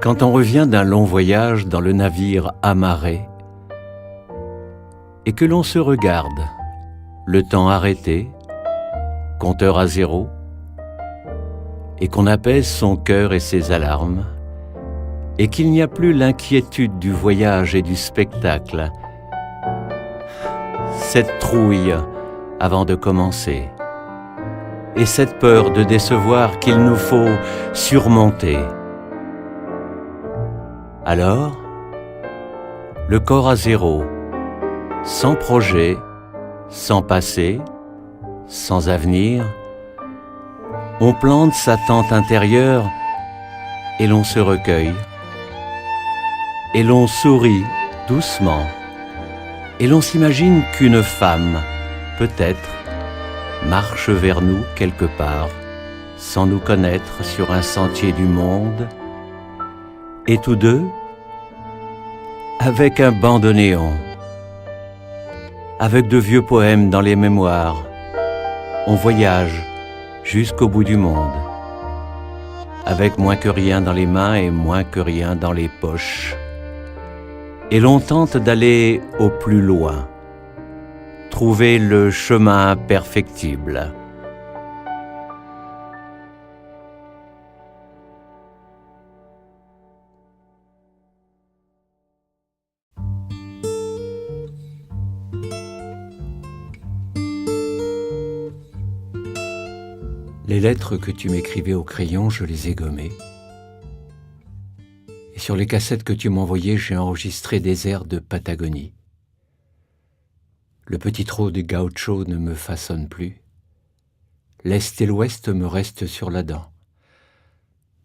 Quand on revient d'un long voyage dans le navire amarré et que l'on se regarde, le temps arrêté, compteur à zéro, et qu'on apaise son cœur et ses alarmes, et qu'il n'y a plus l'inquiétude du voyage et du spectacle, cette trouille avant de commencer, et cette peur de décevoir qu'il nous faut surmonter. Alors, le corps à zéro, sans projet, sans passé, sans avenir, on plante sa tente intérieure et l'on se recueille, et l'on sourit doucement, et l'on s'imagine qu'une femme, peut-être, marche vers nous quelque part, sans nous connaître sur un sentier du monde, et tous deux, avec un bandoneon, avec de vieux poèmes dans les mémoires, on voyage jusqu'au bout du monde, avec moins que rien dans les mains et moins que rien dans les poches. Et l'on tente d'aller au plus loin, trouver le chemin perfectible. Les lettres que tu m'écrivais au crayon, je les ai gommées. Et sur les cassettes que tu m'envoyais, j'ai enregistré des airs de Patagonie. Le petit trot de gaucho ne me façonne plus. L'Est et l'Ouest me restent sur la dent.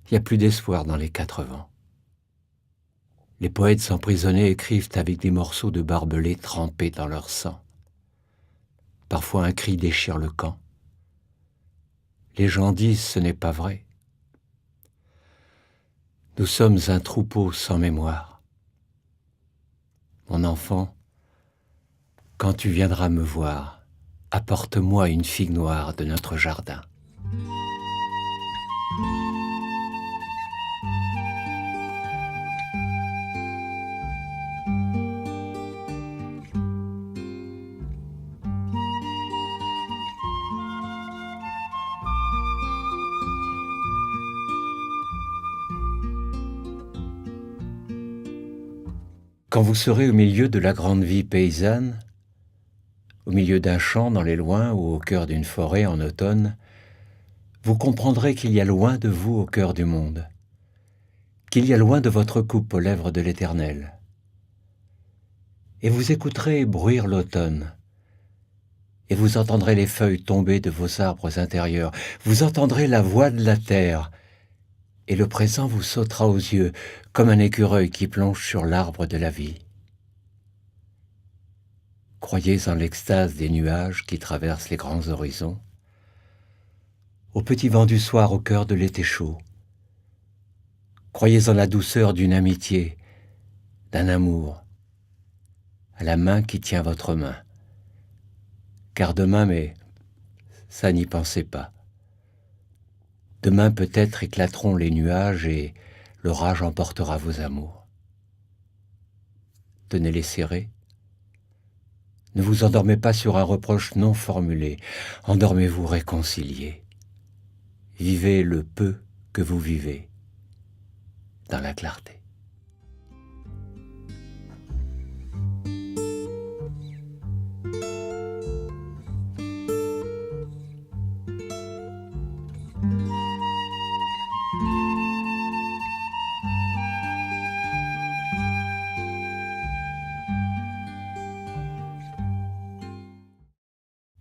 Il n'y a plus d'espoir dans les quatre vents. Les poètes emprisonnés écrivent avec des morceaux de barbelés trempés dans leur sang. Parfois un cri déchire le camp. Les gens disent ce n'est pas vrai. Nous sommes un troupeau sans mémoire. Mon enfant, quand tu viendras me voir, apporte-moi une figue noire de notre jardin. Quand vous serez au milieu de la grande vie paysanne, au milieu d'un champ dans les loins ou au cœur d'une forêt en automne, vous comprendrez qu'il y a loin de vous au cœur du monde, qu'il y a loin de votre coupe aux lèvres de l'Éternel. Et vous écouterez bruire l'automne, et vous entendrez les feuilles tomber de vos arbres intérieurs, vous entendrez la voix de la terre, et le présent vous sautera aux yeux comme un écureuil qui plonge sur l'arbre de la vie. Croyez en l'extase des nuages qui traversent les grands horizons, au petit vent du soir au cœur de l'été chaud. Croyez en la douceur d'une amitié, d'un amour, à la main qui tient votre main. Car demain, mais ça n'y pensez pas. Demain peut-être éclateront les nuages et l'orage emportera vos amours. Tenez-les serrés. Ne vous endormez pas sur un reproche non formulé. Endormez-vous réconciliés. Vivez le peu que vous vivez dans la clarté.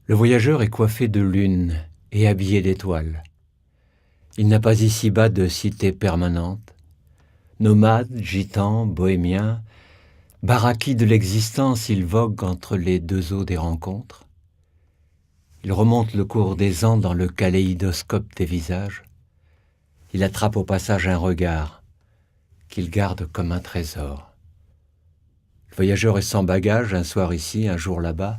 Le voyageur est coiffé de lune et habillé d'étoiles. Il n'a pas ici-bas de cité permanente. Nomade, gitan, bohémien, baraki de l'existence, il vogue entre les deux eaux des rencontres. Il remonte le cours des ans dans le kaléidoscope des visages. Il attrape au passage un regard qu'il garde comme un trésor. Le voyageur est sans bagage, un soir ici, un jour là-bas.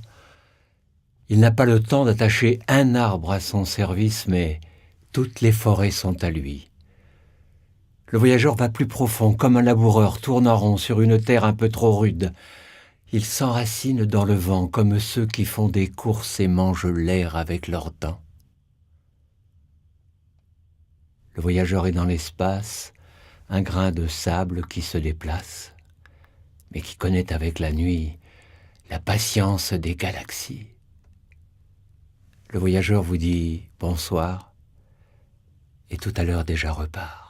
Il n'a pas le temps d'attacher un arbre à son service, mais toutes les forêts sont à lui. Le voyageur va plus profond, comme un laboureur tourne en rond sur une terre un peu trop rude. Il s'enracine dans le vent, comme ceux qui font des courses et mangent l'air avec leurs dents. Le voyageur est dans l'espace, un grain de sable qui se déplace, mais qui connaît avec la nuit la patience des galaxies. Le voyageur vous dit bonsoir, et tout à l'heure déjà repart.